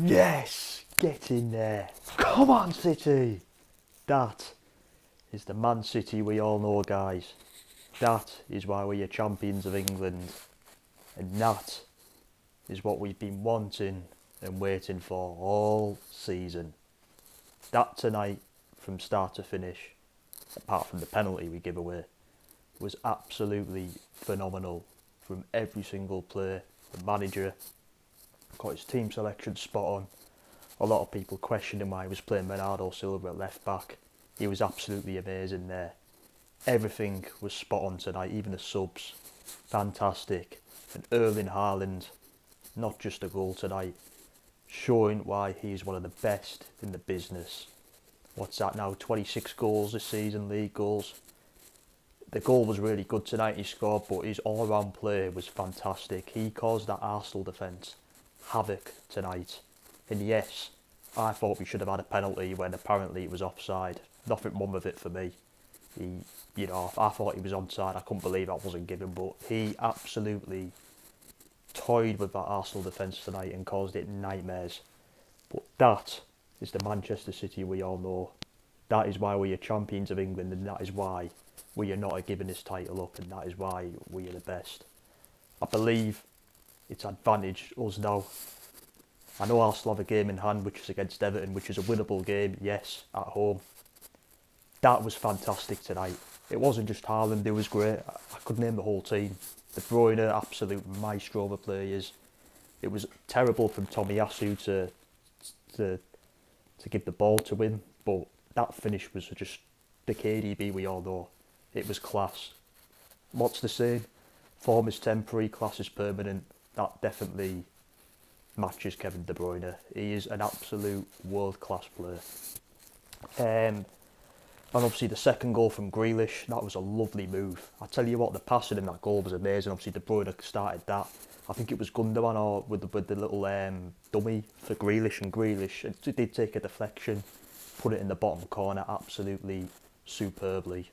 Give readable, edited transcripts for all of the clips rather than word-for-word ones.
Yes! Get in there. Come on, City! That is the Man City we all know, guys. That is why we're champions of England. And that is what we've been wanting and waiting for all season. That tonight, from start to finish, apart from the penalty we give away, was absolutely phenomenal from every single player. The manager got his team selection spot on. A lot of people questioning why he was playing Bernardo Silva at left back. He was absolutely amazing there. Everything was spot on tonight, even the subs. Fantastic. And Erling Haaland, not just a goal tonight, showing why he's one of the best in the business. What's that now? 26 goals this season, league goals. The goal was really good tonight he scored, but his all-round play was fantastic. He caused that Arsenal defence havoc tonight. And yes, I thought we should have had a penalty when apparently it was offside. Nothing wrong with it for me. I thought he was onside. I couldn't believe that wasn't given, but he absolutely toyed with that Arsenal defence tonight and caused it nightmares. But that is the Manchester City we all know. That is why we are champions of England, and that is why we are not giving this title up, and that is why we are the best. I believe it's advantage us now. I know Arsenal have a game in hand, which is against Everton, which is a winnable game, yes, at home. That was fantastic tonight. It wasn't just Haaland who was great. I could name the whole team. De Bruyne, absolute maestro of a players. It was terrible from Tomiyasu to give the ball to him, but that finish was just the KDB we all know. It was class. What's the saying? Form is temporary, class is permanent. That definitely matches Kevin De Bruyne. He is an absolute world-class player. And obviously the second goal from Grealish, that was a lovely move. I tell you what, the passing in that goal was amazing. Obviously De Bruyne started that. I think it was Gundogan or with the little dummy for Grealish, and Grealish it did take a deflection, put it in the bottom corner absolutely superbly.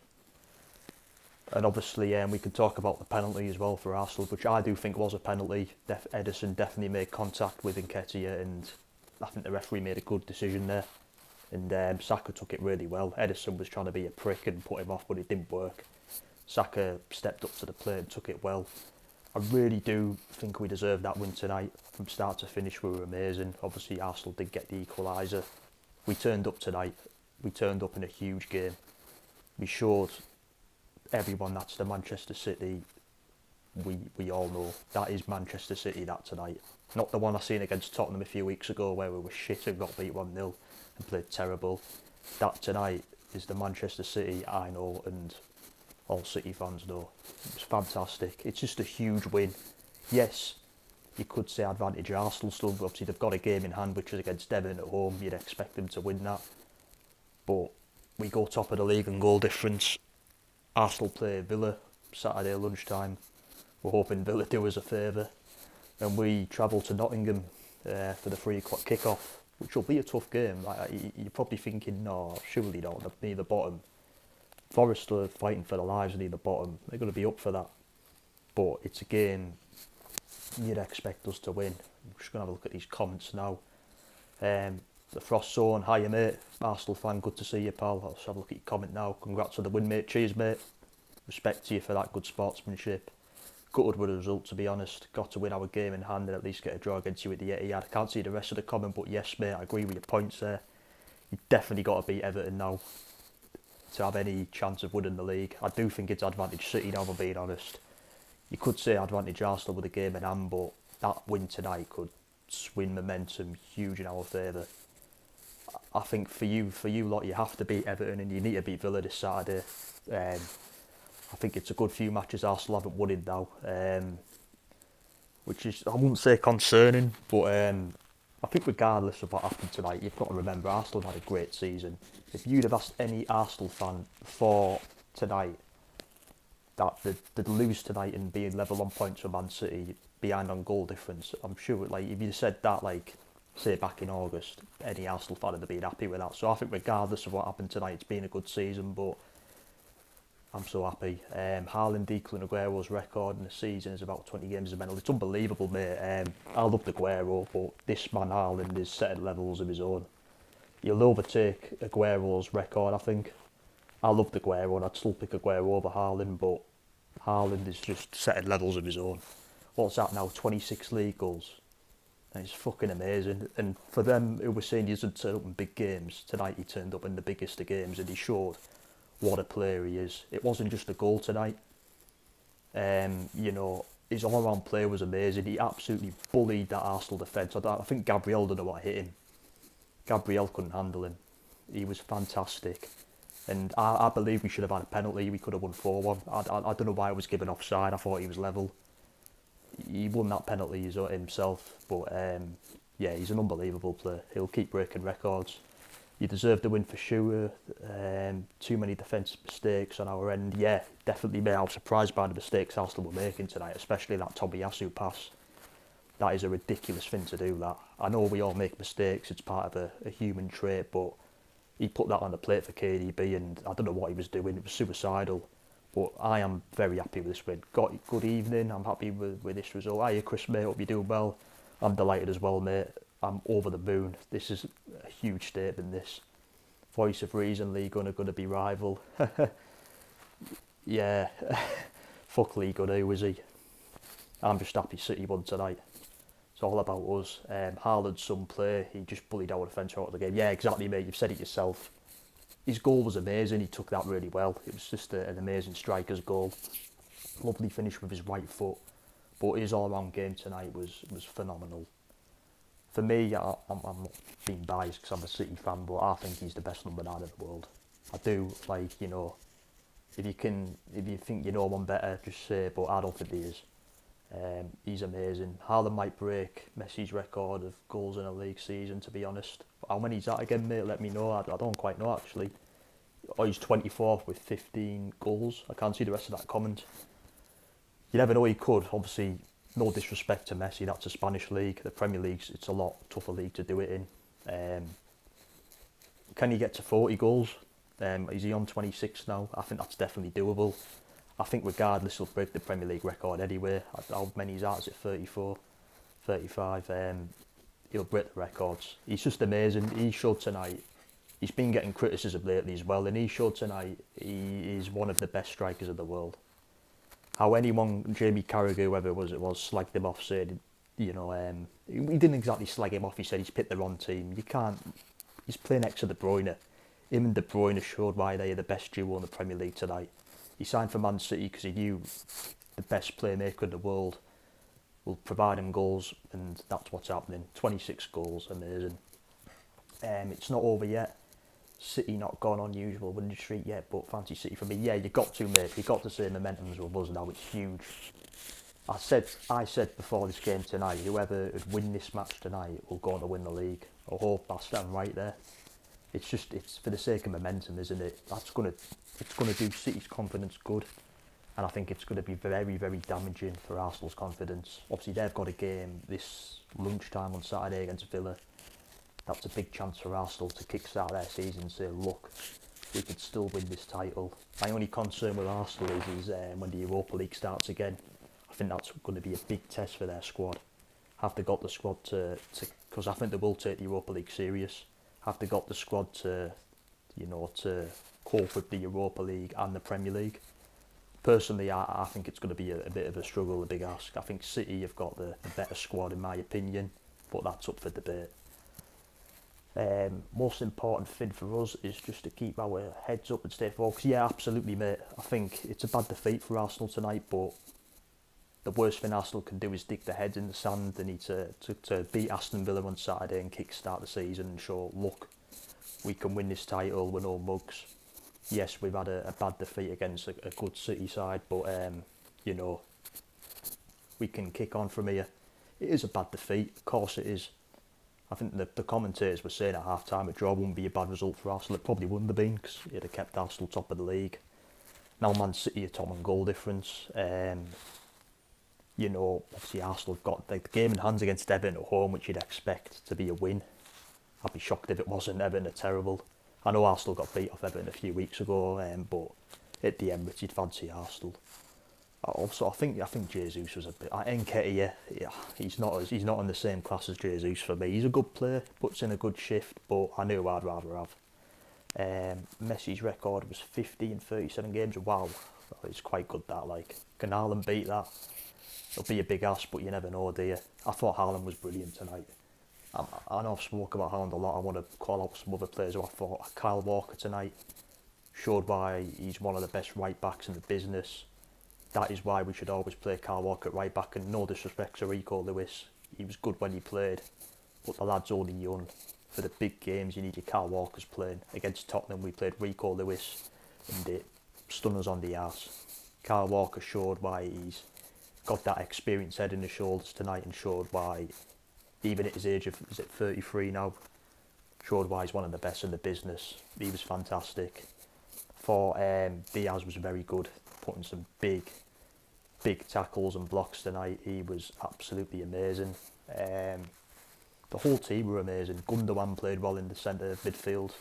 And obviously we can talk about the penalty as well for Arsenal, which I do think was a penalty. Ederson definitely made contact with Nketiah, and I think the referee made a good decision there. And Saka took it really well. Ederson was trying to be a prick and put him off, but it didn't work. Saka stepped up to the plate and took it well. I really do think we deserved that win tonight. From start to finish, we were amazing. Obviously, Arsenal did get the equaliser. We turned up tonight. We turned up in a huge game. We showed everyone that's the Manchester City we all know. That is Manchester City, that tonight. Not the one I seen against Tottenham a few weeks ago where we were shit and got beat 1-0 and played terrible. That tonight is the Manchester City I know and all City fans know. It was fantastic. It's just a huge win. Yes, you could say advantage Arsenal still, but obviously they've got a game in hand which is against Everton at home. You'd expect them to win that. But we go top of the league in goal difference. Arsenal play Villa Saturday lunchtime. We're hoping Villa do us a favour. And we travel to Nottingham for the 3 o'clock kick-off, which will be a tough game. You're probably thinking, no, surely not, they're near the bottom. Forest are fighting for their lives near the bottom. They're going to be up for that. But it's a game you'd expect us to win. I'm just going to have a look at these comments now. The Frost Zone, hiya mate, Arsenal fan, good to see you pal. I'll just have a look at your comment now. Congrats on the win mate, cheers mate. Respect to you for that good sportsmanship. Gutted with the result, to be honest. Got to win our game in hand and at least get a draw against you at the Etihad. I can't see the rest of the comment, but yes mate, I agree with your points there. You've definitely got to beat Everton now to have any chance of winning the league. I do think it's advantage City now, if I'm being honest. You could say advantage Arsenal with a game in hand, but that win tonight could swing momentum huge in our favour. I think for you lot, you have to beat Everton and you need to beat Villa this Saturday. I think it's a good few matches Arsenal haven't won in now, which is, I wouldn't say concerning, but I think regardless of what happened tonight, you've got to remember Arsenal have had a great season. If you'd have asked any Arsenal fan before tonight that they'd lose tonight and be level on points with Man City, behind on goal difference, I'm sure if you'd said that say back in August, any Arsenal fan would have been happy with that. So I think regardless of what happened tonight, it's been a good season, but I'm so happy. Haaland equaling Aguero's record in the season is about 20 games of medal. It's unbelievable, mate. I love Aguero, but this man Haaland is setting levels of his own. He'll overtake Aguero's record, I think. I love Aguero and I'd still pick Aguero over Haaland, but Haaland is just setting levels of his own. What's that now? 26 league goals. And it's fucking amazing. And for them who were saying he doesn't turn up in big games, tonight he turned up in the biggest of games and he showed what a player he is. It wasn't just a goal tonight. You know, his all-round play was amazing. He absolutely bullied that Arsenal defence. I think Gabriel don't know what hit him. Gabriel couldn't handle him. He was fantastic. And I believe we should have had a penalty. We could have won 4-1. I don't know why it was given offside. I thought he was level. He won that penalty himself. But yeah, he's an unbelievable player. He'll keep breaking records. You deserve the win for sure. Too many defensive mistakes on our end. Yeah, definitely mate. I was surprised by the mistakes Arsenal were making tonight, especially that Tomiyasu pass. That is a ridiculous thing to do, that. I know we all make mistakes. It's part of a human trait, but he put that on the plate for KDB and I don't know what he was doing. It was suicidal. But I am very happy with this win. Good evening. I'm happy with this result. Hiya, Chris, mate. Hope you're doing well. I'm delighted as well, mate. I'm over the moon. This is a huge statement, this. Voice of Reason, Lee Gunner going to be rival. Yeah. Fuck Lee Gunner, who is he? I'm just happy City won tonight. It's all about us. Haaland's some play. He just bullied our defence out of the game. Yeah, exactly, mate. You've said it yourself. His goal was amazing. He took that really well. It was just an amazing striker's goal. Lovely finish with his right foot. But his all-round game tonight was phenomenal. For me, I'm not being biased because I'm a City fan, but I think he's the best number 9 in the world. I do, like, you know, if you think you know one better, just say it, but I don't think he is. He's amazing. Haaland might break Messi's record of goals in a league season, to be honest. How many is that again, mate? Let me know. I don't quite know, actually. Oh, he's 24th with 15 goals. I can't see the rest of that comment. You never know, he could. Obviously, no disrespect to Messi, that's a Spanish league. The Premier League's, it's a lot tougher league to do it in. Can he get to 40 goals? Is he on 26 now? I think that's definitely doable. I think regardless, he'll break the Premier League record anyway. How many is that? Is it 34? 35? He'll break the records. He's just amazing. He showed tonight. He's been getting criticism lately as well, and he showed tonight he is one of the best strikers in the world. How anyone, Jamie Carragher, whoever it was, slagged him off, said, you know, he didn't exactly slag him off. He said he's picked the wrong team. You can't. He's playing next to De Bruyne. Him and De Bruyne showed why they are the best duo in the Premier League tonight. He signed for Man City because he knew the best playmaker in the world will provide him goals, and that's what's happening. 26 goals, amazing. It's not over yet. City not gone on usual winning streak yet, but fancy City for me. Yeah, you got to, mate. You got to say momentum's with us now. It's huge. I said before this game tonight, whoever would win this match tonight will go on to win the league. I hope I stand right there. It's for the sake of momentum, isn't it? It's gonna do City's confidence good, and I think it's going to be very, very damaging for Arsenal's confidence. Obviously, they've got a game this lunchtime on Saturday against Villa. That's a big chance for Arsenal to kickstart their season and say, look, we could still win this title. My only concern with Arsenal is when the Europa League starts again. I think that's going to be a big test for their squad. Have they got the squad to because I think they will take the Europa League serious. Have they got the squad to cope with the Europa League and the Premier League? Personally, I think it's going to be a bit of a struggle, a big ask. I think City have got the better squad in my opinion, but that's up for debate. Most important thing for us is just to keep our heads up and stay focused. Yeah, absolutely, mate. I think it's a bad defeat for Arsenal tonight, but the worst thing Arsenal can do is dig their heads in the sand. They need to beat Aston Villa on Saturday and kick-start the season and show, look, we can win this title, we're no mugs. Yes, we've had a bad defeat against a good City side, but, we can kick on from here. It is a bad defeat, of course it is. I think the commentators were saying at half-time a draw wouldn't be a bad result for Arsenal. It probably wouldn't have been because it'd have kept Arsenal top of the league. Now Man City are top on goal difference. Obviously Arsenal have got the game in hands against Everton at home, which you'd expect to be a win. I'd be shocked if it wasn't. Everton are terrible. I know Arsenal got beat off Everton a few weeks ago, but at the Emirates, you'd fancy Arsenal. Also, I think Jesus was a bit. Nketiah, yeah, he's not in the same class as Jesus for me. He's a good player, puts in a good shift, but I knew I'd rather have. Messi's record was 50 in 37 games. Wow, it's quite good that. Like, can Haaland beat that? It'll be a big ask, but you never know, do you? I thought Haaland was brilliant tonight. I know I've spoken about Haaland a lot. I want to call out some other players who I thought. Kyle Walker tonight showed why he's one of the best right backs in the business. That is why we should always play Kyle Walker at right back, and no disrespect to Rico Lewis. He was good when he played, but the lad's only young. For the big games, you need your Kyle Walkers playing. Against Tottenham, we played Rico Lewis, and it stung us on the arse. Kyle Walker showed why he's got that experienced head in his shoulders tonight, and showed why, even at his age of, is it 33 now, showed why he's one of the best in the business. He was fantastic. For Diaz was very good, putting some big tackles and blocks tonight. He was absolutely amazing. The whole team were amazing. Gundogan played well in the centre of midfield.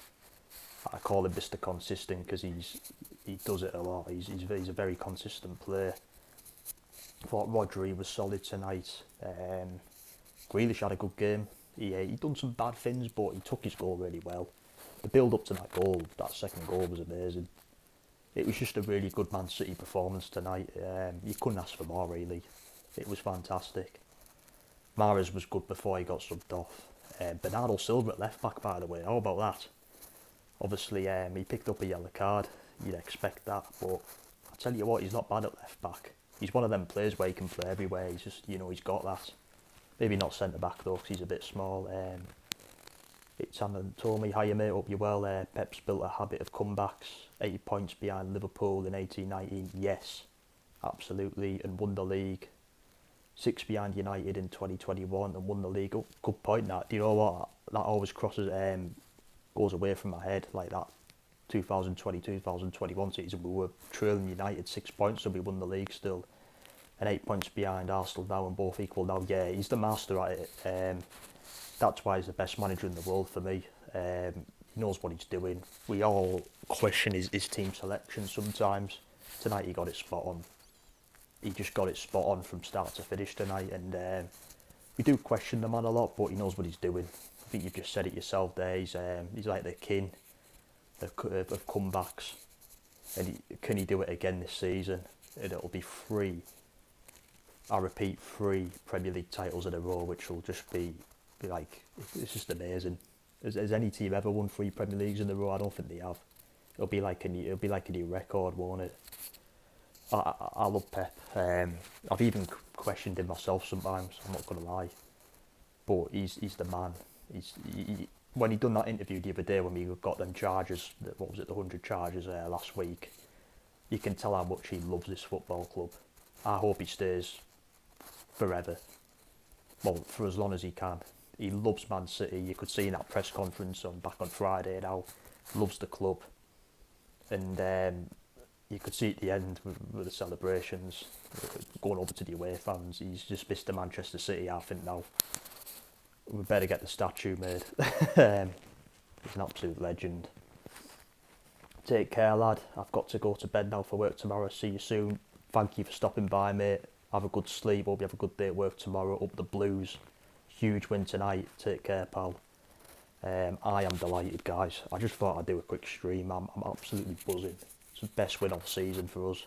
I call him Mr. Consistent because he does it a lot. He's a very consistent player. I thought Rodri was solid tonight. Grealish had a good game. He done some bad things, but he took his goal really well. The build up to that goal, that second goal, was amazing. It was just a really good Man City performance tonight. You couldn't ask for more, really. It was fantastic. Mahrez was good before he got subbed off. Bernardo Silva at left back, by the way. How about that? Obviously, he picked up a yellow card. You'd expect that, but I tell you what, he's not bad at left back. He's one of them players where he can play everywhere. He's just, he's got that. Maybe not centre back though, because he's a bit small. It's told me, hi mate, hope you're well. Pep's built a habit of comebacks. 80 points behind Liverpool in 18-19. Yes, absolutely, and won the league. 6 behind United in 2021 and won the league. Oh, good point that. Do you know what? That always goes away from my head, like that 2020-2021 season. We were trailing United 6 points and we won the league still. And 8 points behind Arsenal now and both equal now. Yeah, he's the master at it. That's why he's the best manager in the world for me. He knows what he's doing. We all question his team selection sometimes. Tonight he got it spot on. He just got it spot on from start to finish tonight, and we do question the man a lot, but he knows what he's doing. I think you've just said it yourself there. He's like the king of comebacks, and can he do it again this season? And it'll be 3. I repeat, 3 Premier League titles in a row, which will just be like, it's just amazing. Has any team ever won 3 Premier Leagues in a row? I don't think they have. It'll be like a new record, won't it? I love Pep. I've even questioned him myself sometimes. I'm not gonna lie, but he's the man. When he done that interview the other day when we got them charges, what was it, the 100 charges last week? You can tell how much he loves this football club. I hope he stays forever. Well, for as long as he can. He loves Man City. You could see in that press conference back on Friday now, loves the club, and you could see at the end with the celebrations, going over to the away fans. He's just Mr. Manchester City, I think now. We better get the statue made. He's an absolute legend. Take care, lad. I've got to go to bed now for work tomorrow. See you soon. Thank you for stopping by, mate. Have a good sleep. Hope you have a good day at work tomorrow. Up the Blues. Huge win tonight. Take care, pal. I am delighted, guys. I just thought I'd do a quick stream. I'm absolutely buzzing. It's the best win of the season for us.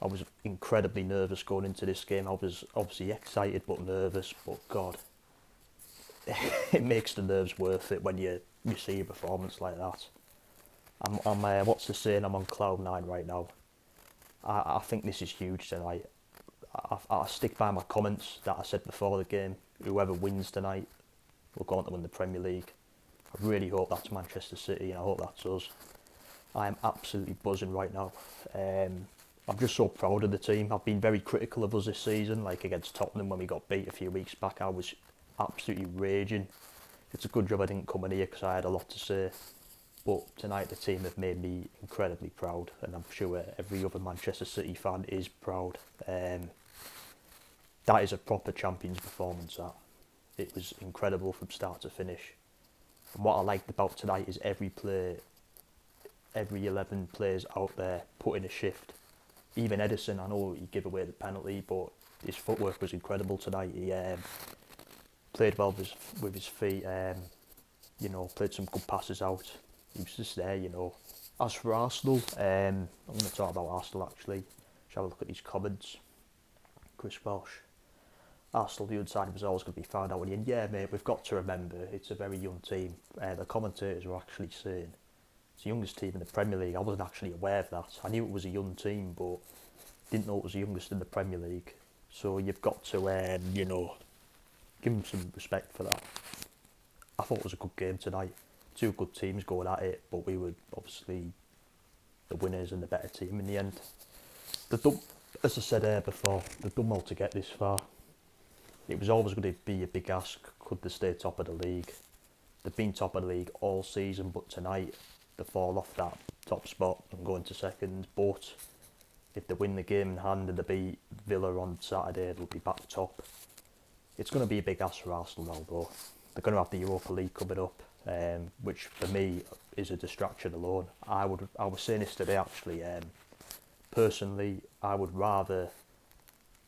I was incredibly nervous going into this game. I was obviously excited but nervous, but God, it makes the nerves worth it when you see a performance like that. I'm what's the saying? I'm on cloud 9 right now. I think this is huge tonight. I stick by my comments that I said before the game. Whoever wins tonight will go on to win the Premier League. I really hope that's Manchester City, and I hope that's us. I am absolutely buzzing right now. I'm just so proud of the team. I've been very critical of us this season, like against Tottenham when we got beat a few weeks back. I was absolutely raging. It's a good job I didn't come in here because I had a lot to say. But tonight the team have made me incredibly proud, and I'm sure every other Manchester City fan is proud. That is a proper Champions performance. That it was incredible from start to finish. And what I liked about tonight is every player every 11 players out there put in a shift. Even Edison, I know he gave away the penalty, but his footwork was incredible tonight. He played well with his feet, played some good passes out. He was just there, As for Arsenal, I'm going to talk about Arsenal actually. Just have a look at these comments. Chris Welsh. Arsenal, the inside was always going to be found out when you. Yeah, mate, we've got to remember it's a very young team. The commentators were actually saying it's the youngest team in the Premier League. I wasn't actually aware of that. I knew it was a young team, but didn't know it was the youngest in the Premier League. So you've got to, give them some respect for that. I thought it was a good game tonight. Two good teams going at it, but we were obviously the winners and the better team in the end. As I said before, they've done well to get this far. It was always going to be a big ask, could they stay top of the league? They've been top of the league all season, but tonight they fall off that top spot and go into second. But if they win the game in hand and they beat Villa on Saturday, they'll be back top. It's going to be a big ask for Arsenal though. They're going to have the Europa League coming up, which for me is a distraction alone. I was saying this today actually. Personally, I would rather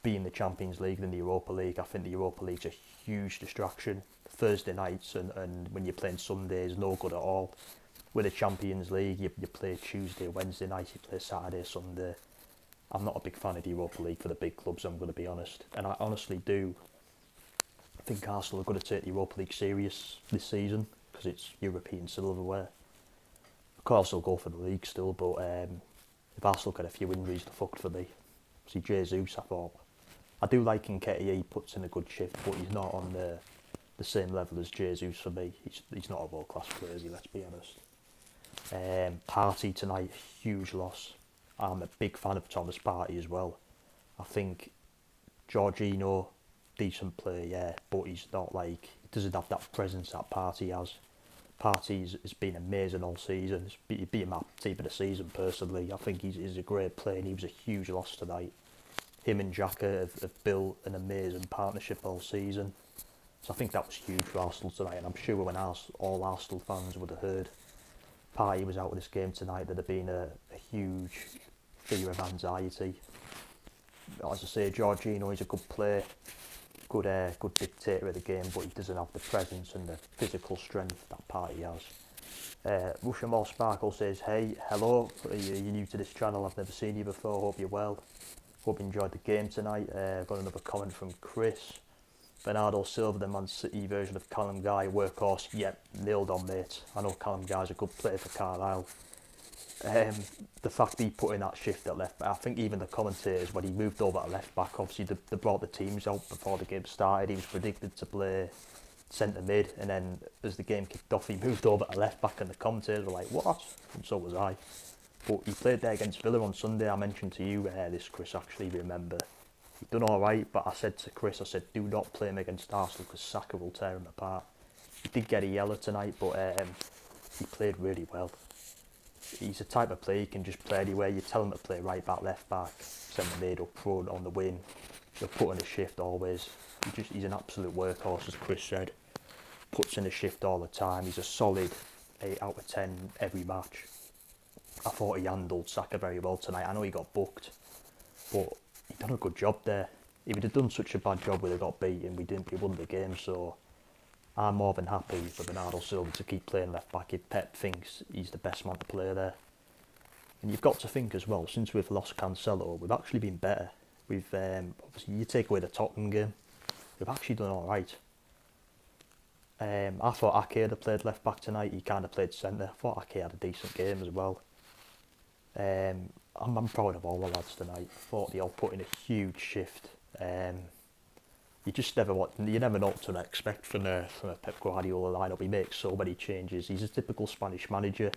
be in the Champions League than the Europa League. I think the Europa League's a huge distraction. Thursday nights and when you're playing Sundays, no good at all. With the Champions League, you play Tuesday, Wednesday night, you play Saturday, Sunday. I'm not a big fan of the Europa League for the big clubs, I'm going to be honest. And I honestly do think Arsenal are going to take the Europa League serious this season because it's European silverware. Of course, they'll go for the league still, but if Arsenal get a few injuries, they're fucked for me. See, Jesus, I thought. I do like Nketiah, he puts in a good shift, but he's not on the same level as Jesus for me. He's not a world-class player, is he, let's be honest. Partey tonight, huge loss. I'm a big fan of Thomas Partey as well. I think Jorginho, decent player, yeah, but he's not he doesn't have that presence that Partey has. Partey has been amazing all season. He'd be my team of the season personally. I think he's a great player and he was a huge loss tonight. Him and Xhaka have built an amazing partnership all season. So I think that was huge for Arsenal tonight, and I'm sure when all Arsenal fans would have heard Partey was out of this game tonight, there'd have been a huge fear of anxiety. As I say, Jorginho is a good player, good dictator of the game, but he doesn't have the presence and the physical strength that Partey has. Russian More Sparkle says, hey, hello, you're new to this channel, I've never seen you before, hope you're well. Hope you enjoyed the game tonight. Got another comment from Chris. Bernardo Silva, the Man City version of Callum Guy, workhorse. Yep, nailed on, mate. I know Callum Guy's a good player for Carlisle. The fact he put in that shift at left back, I think even the commentators, when he moved over to left back, obviously they brought the teams out before the game started. He was predicted to play centre mid, and then as the game kicked off, he moved over to left back, and the commentators were like, what? And so was I. But he played there against Villa on Sunday. I mentioned to you this, Chris, actually, remember. He done all right, but I said to Chris, do not play him against Arsenal because Saka will tear him apart. He did get a yellow tonight, but he played really well. He's the type of player you can just play anywhere. You tell him to play right back, left back, centre mid, up front, on the wing. He'll put in a shift always. He's an absolute workhorse, as Chris said. Puts in a shift all the time. He's a solid 8 out of 10 every match. I thought he handled Saka very well tonight. I know he got booked, but he done a good job there. If he'd have done such a bad job where they got beaten, we won the game. So I'm more than happy for Bernardo Silva to keep playing left back if Pep thinks he's the best man to play there. And you've got to think as well, since we've lost Cancelo, we've actually been better. We've obviously, you take away the Tottenham game, we've actually done all right. I thought Ake had played left back tonight. He kind of played centre. I thought Ake had a decent game as well. I'm proud of all the lads tonight. I thought they all put in a huge shift. You just never know what to expect from a Pep Guardiola lineup. He makes so many changes. He's a typical Spanish manager,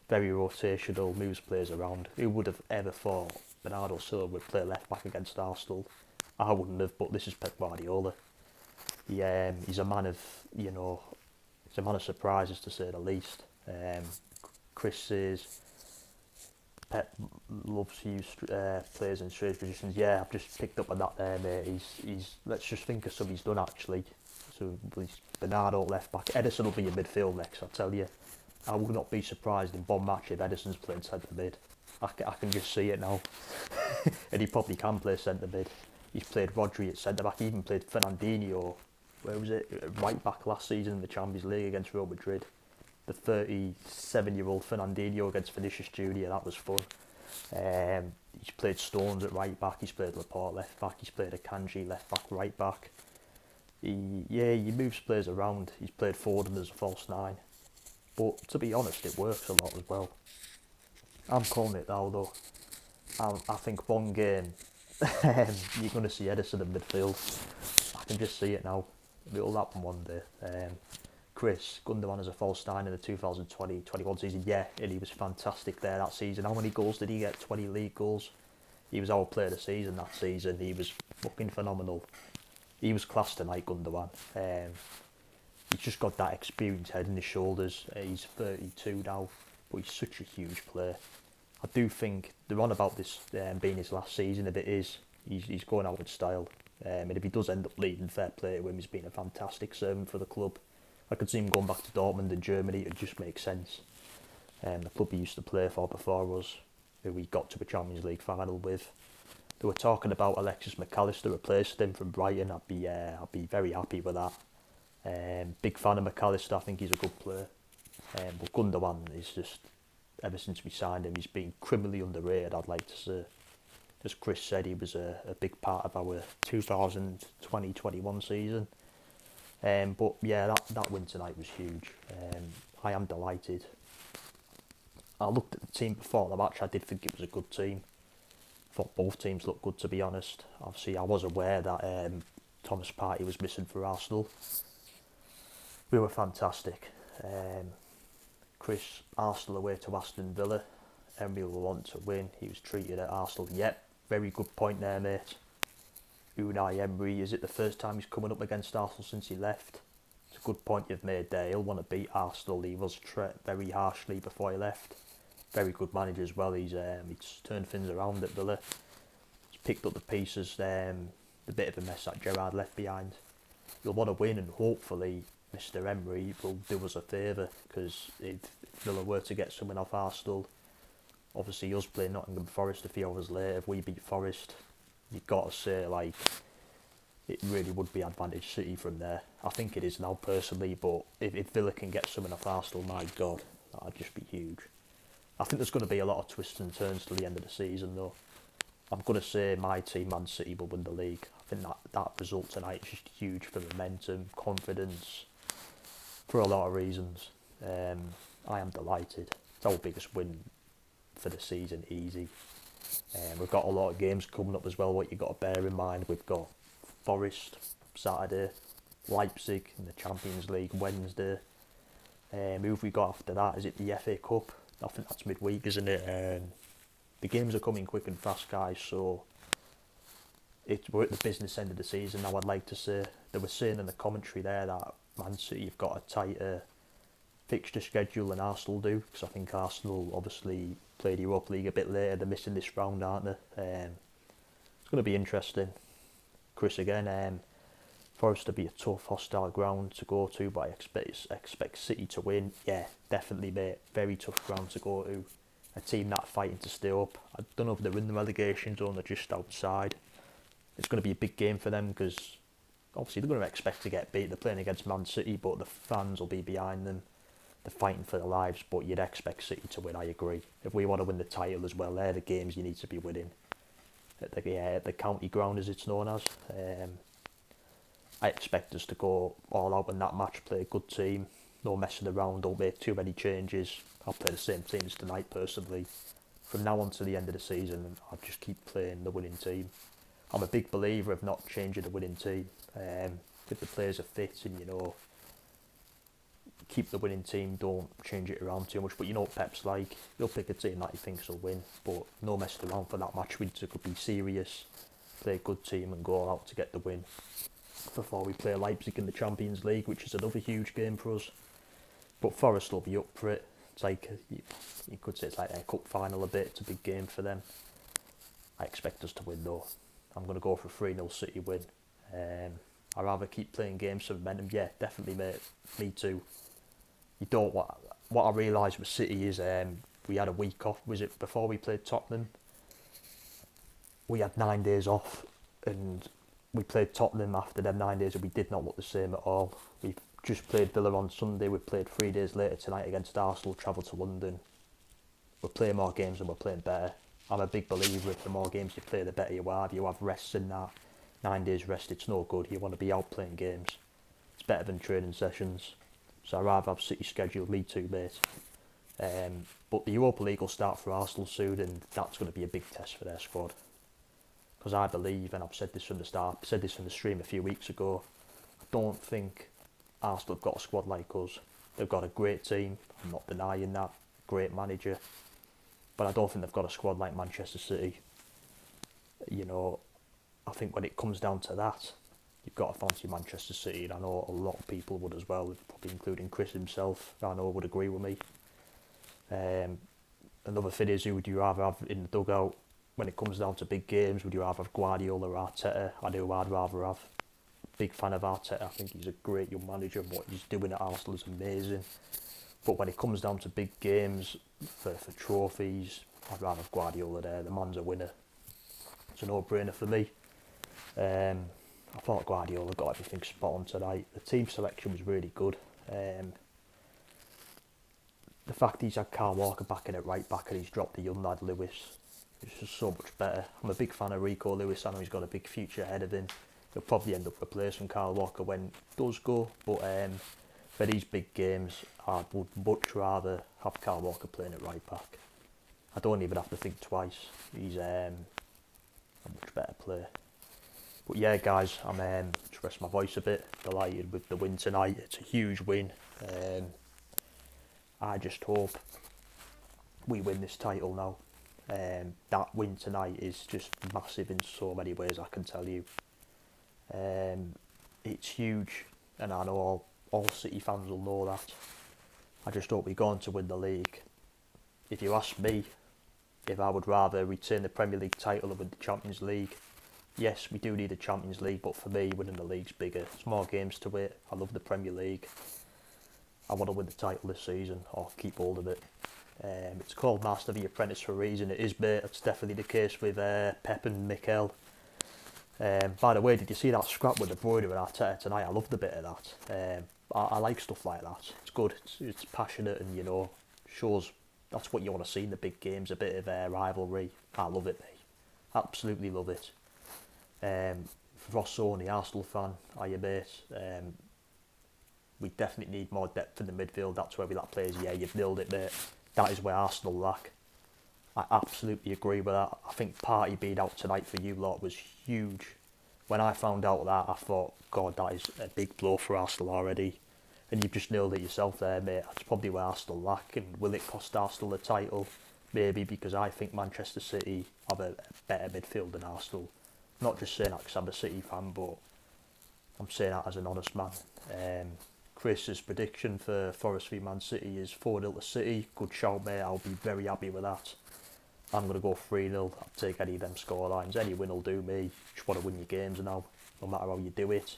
very rotational, moves players around. Who would have ever thought Bernardo Silva would play left back against Arsenal? I wouldn't have, but this is Pep Guardiola. He's a man of surprises, to say the least. Chris says Pep loves to use players in strange positions. Yeah, I've just picked up on that there, mate. He's let's just think of some he's done actually. So he's Bernardo left back. Edison will be in midfield next, I tell you. I would not be surprised in one match if Ederson's playing centre mid. I can just see it now. And he probably can play centre mid. He's played Rodri at centre back, he even played Fernandinho, where was it, right back last season in the Champions League against Real Madrid. The 37-year-old Fernandinho against Vinicius Junior, that was fun. He's played Stones at right back, he's played Laporte left back, he's played Akanji left back, right back. He moves players around. He's played Foden as a false nine. But to be honest, it works a lot as well. I'm calling it now though. I think one game you're going to see Ederson in midfield. I can just see it now. It'll happen one day. Chris Gundogan as a false nine in the 2020-21 season, yeah, and he was fantastic there that season. How many goals did he get? 20 league goals. He was our player of the season that season. He was fucking phenomenal. He was class tonight, Gundogan. He's just got that experienced head in his shoulders. He's 32 now, but he's such a huge player. I do think they're on about this being his last season. If it is, he's going out with style. And if he does end up leading, fair play to him. He's been a fantastic servant for the club. I could see him going back to Dortmund in Germany. It just makes sense. The club he used to play for before us, who we got to a Champions League final with. They were talking about Alexis McAllister replaced him from Brighton. I'd be very happy with that. Big fan of McAllister. I think he's a good player. But Gundogan is just, ever since we signed him, he's been criminally underrated, I'd like to say. As Chris said, he was a big part of our 2020-21 season. But yeah, that win tonight was huge. I am delighted. I looked at the team before the match. I did think it was a good team. Thought both teams looked good, to be honest. Obviously, I was aware that Thomas Partey was missing for Arsenal. We were fantastic. Chris, Arsenal away to Aston Villa. Emery will want to win. He was treated at Arsenal. Yep, very good point there, mate. Unai Emery, is it the first time he's coming up against Arsenal since he left? It's a good point you've made there. He'll want to beat Arsenal. He was treated very harshly before he left. Very good manager as well. He's turned things around at Villa. He's picked up the pieces. The bit of a mess that Gerrard left behind. He'll want to win, and hopefully Mr. Emery will do us a favour, because if Villa were to get someone off Arsenal, obviously us playing Nottingham Forest a few hours later, if we beat Forest, you've got to say, like, it really would be advantage City from there. I think it is now personally, but if Villa can get someone off Arsenal, my God, that'd just be huge. I think there's going to be a lot of twists and turns till the end of the season though. I'm going to say my team, Man City, will win the league. I think that result tonight is just huge for momentum, confidence, for a lot of reasons. I am delighted. It's our biggest win for the season, easy. We've got a lot of games coming up as well. What you've got to bear in mind, we've got Forest Saturday, Leipzig in the Champions League Wednesday. Who have we got after that? Is it the FA Cup? I think that's midweek, isn't it? The games are coming quick and fast, guys, so we're at the business end of the season now, I'd like to say. They were saying in the commentary there that Man City have got a tighter fixture schedule than Arsenal do, because I think Arsenal obviously played Europa League a bit later. They're missing this round, aren't they? It's going to be interesting. Chris again, Forest to be a tough, hostile ground to go to, but I expect City to win. Yeah, definitely, mate. Very tough ground to go to. A team that are fighting to stay up. I don't know if they're in the relegation zone or just outside. It's going to be a big game for them, because obviously they're going to expect to get beat. They're playing against Man City, but the fans will be behind them. They're fighting for their lives, but you'd expect City to win, I agree. If we want to win the title as well, they're the games you need to be winning. At the county ground, as it's known as. I expect us to go all out in that match, play a good team, no messing around, don't make too many changes. I'll play the same team as tonight personally. From now on to the end of the season, I'll just keep playing the winning team. I'm a big believer of not changing the winning team. If the players are fit and, keep the winning team, don't change it around too much. But you know what Pep's like, he'll pick a team that he thinks will win, but no messing around for that match. We could be serious, play a good team and go all out to get the win. Before we play Leipzig in the Champions League, which is another huge game for us. But Forest will be up for it. It's like, you could say it's like their cup final a bit. It's a big game for them. I expect us to win though. I'm going to go for a 3-0 City win. I'd rather keep playing games for momentum. Yeah, definitely, mate. Me too. You don't want... what I realised with City is we had a week off. Was it before we played Tottenham? We had 9 days off, and we played Tottenham after them 9 days, and we did not look the same at all. We just played Villa on Sunday. We played 3 days later tonight against Arsenal. Travelled to London. We're playing more games and we're playing better. I'm a big believer if the more games you play, the better you are. You have rests in that. 9 days rest, it's no good. You want to be out playing games. It's better than training sessions. So I'd rather have City scheduled. Me too, mate. But the Europa League will start for Arsenal soon, and that's going to be a big test for their squad. Because I believe, and I've said this from the start, I said this from the stream a few weeks ago, I don't think Arsenal have got a squad like us. They've got a great team, I'm not denying that, great manager, but I don't think they've got a squad like Manchester City. You know, I think when it comes down to that, you've got to fancy Manchester City, and I know a lot of people would as well, probably including Chris himself, I know would agree with me. Another thing is, who would you rather have in the dugout when it comes down to big games? Would you rather have Guardiola or Arteta? I know who I'd rather have. Big fan of Arteta. I think he's a great young manager, and what he's doing at Arsenal is amazing. But when it comes down to big games for trophies, I'd rather have Guardiola there. The man's a winner. It's a no-brainer for me. I thought Guardiola got everything spot on tonight. The team selection was really good. The fact he's had Kyle Walker back in at right back and he's dropped the young lad Lewis, it's just so much better. I'm a big fan of Rico Lewis. I know he's got a big future ahead of him. He'll probably end up replacing Kyle Walker when it does go. But for these big games, I would much rather have Kyle Walker playing at right back. I don't even have to think twice. He's a much better player. But yeah, guys, I'm just rest my voice a bit. Delighted with the win tonight. It's a huge win. I just hope we win this title now. That win tonight is just massive in so many ways, I can tell you. It's huge, and I know all City fans will know that. I just hope we go on to win the league. If you ask me if I would rather retain the Premier League title or win the Champions League, yes, we do need a Champions League, but for me, winning the league's bigger. There's more games to it. I love the Premier League. I want to win the title this season, or keep hold of it. It's called Master of the Apprentice for a reason. It is, mate. It's definitely the case with Pep and Mikel. By the way, did you see that scrap with De Bruyne and Arteta tonight? I loved the bit of that. I like stuff like that. It's good. It's passionate, and you know, shows that's what you want to see in the big games. A bit of rivalry. I love it, mate. Absolutely love it. Rosso, the Arsenal fan, are you, mate? We definitely need more depth in the midfield. That's where we lack players. Yeah, you've nailed it, mate. That is where Arsenal lack. I absolutely agree with that. I think Partey being out tonight for you lot was huge. When I found out that, I thought, God, that is a big blow for Arsenal already. And you've just nailed it yourself there, mate. That's probably where Arsenal lack. And will it cost Arsenal the title? Maybe, because I think Manchester City have a better midfield than Arsenal. Not just saying that because I'm a City fan, but I'm saying that as an honest man. Chris's prediction for Forest v Man City is 4-0 to City. Good shout, mate. I'll be very happy with that. I'm going to go 3-0. I'll take any of them scorelines. Any win will do me. Just want to win your games now, no matter how you do it.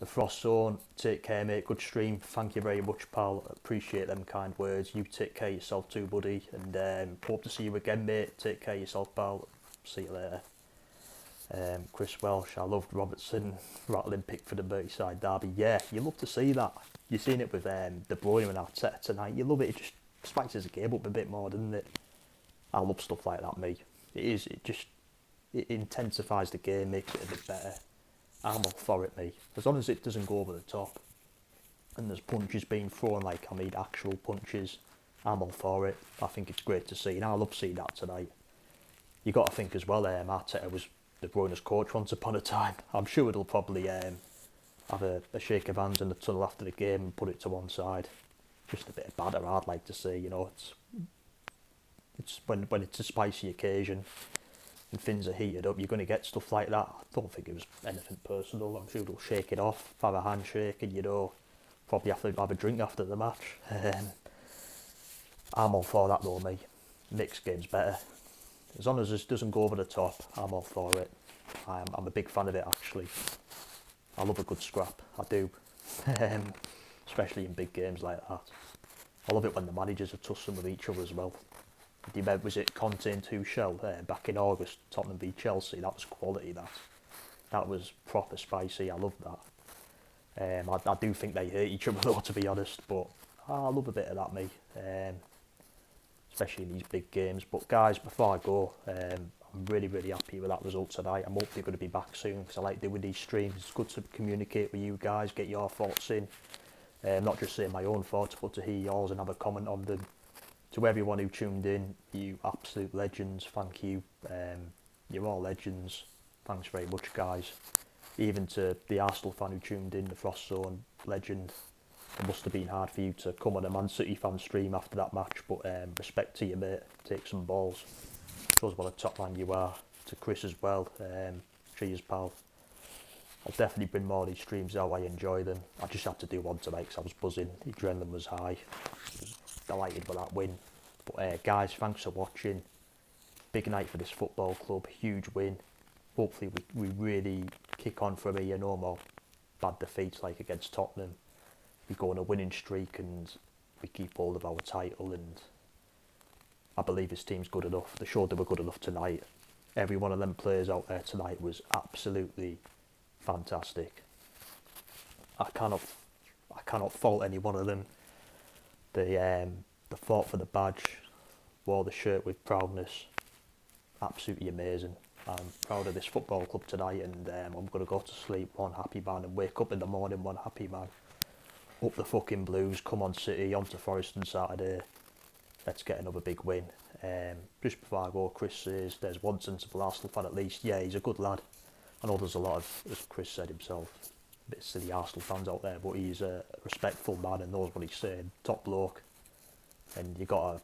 The Frost Zone, take care, mate. Good stream. Thank you very much, pal. Appreciate them kind words. You take care of yourself too, buddy. And hope to see you again, mate. Take care of yourself, pal. See you later. Chris Welsh, I loved Robertson rattling Pickford and Merseyside derby. Yeah, you love to see that. You've seen it with De Bruyne and Arteta tonight. You love it. It just spices the game up a bit more, doesn't it? I love stuff like that, me. It intensifies the game, makes it a bit better. I'm all for it, me. As long as it doesn't go over the top and there's punches being thrown, actual punches, I'm all for it. I think it's great to see, and I love seeing that tonight. You got to think as well, Arteta was De Bruyne's coach once upon a time. I'm sure it'll probably have a shake of hands in the tunnel after the game and put it to one side. Just a bit of banter I'd like to see, you know. It's when it's a spicy occasion and things are heated up, you're going to get stuff like that. I don't think it was anything personal. I'm sure they'll shake it off, have a handshake, and probably have to have a drink after the match. I'm all for that though, me. Mixed game's better. As long as this doesn't go over the top, I'm all for it. I'm a big fan of it, actually. I love a good scrap, I do. Especially in big games like that. I love it when the managers are tussling with each other as well. Do you remember, was it Conte and Tuchel back in August, Tottenham v Chelsea? That was quality, that was proper spicy. I love that. I do think they hate each other though, to be honest, but I love a bit of that, me. Especially in these big games. But guys, before I go, I'm really, really happy with that result tonight. I'm hopefully going to be back soon because I like doing these streams. It's good to communicate with you guys, get your thoughts in. Not just saying my own thoughts, but to hear yours and have a comment on them. To everyone who tuned in, you absolute legends, thank you. You're all legends. Thanks very much, guys. Even to the Arsenal fan who tuned in, the Frost Zone legend. It must have been hard for you to come on a Man City fan stream after that match, but respect to you, mate. Take some balls. Shows what a top man you are. To Chris as well. Cheers, pal. I'll definitely bring more of these streams out. I enjoy them. I just had to do one tonight because I was buzzing. The adrenaline was high. I was delighted with that win. But guys, thanks for watching. Big night for this football club. Huge win. Hopefully we really kick on from here. No more bad defeats like against Tottenham. We go on a winning streak and we keep hold of our title, and I believe this team's good enough. They showed they were good enough tonight. Every one of them players out there tonight was absolutely fantastic. I cannot fault any one of them. They fought for the badge, wore the shirt with proudness. Absolutely amazing. I'm proud of this football club tonight, and I'm going to go to sleep one happy man and wake up in the morning one happy man. Up the fucking Blues, come on City, on to Forest on Saturday. Let's get another big win. Just before I go, Chris says there's one sensible Arsenal fan at least. Yeah, he's a good lad. I know there's a lot of, as Chris said himself, a bit silly Arsenal fans out there, but he's a respectful man and knows what he's saying. Top bloke. And you got to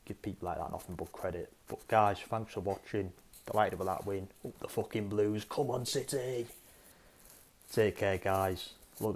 give people like that nothing but credit. But guys, thanks for watching. Delighted with that win. Up the fucking Blues. Come on City. Take care, guys. Look after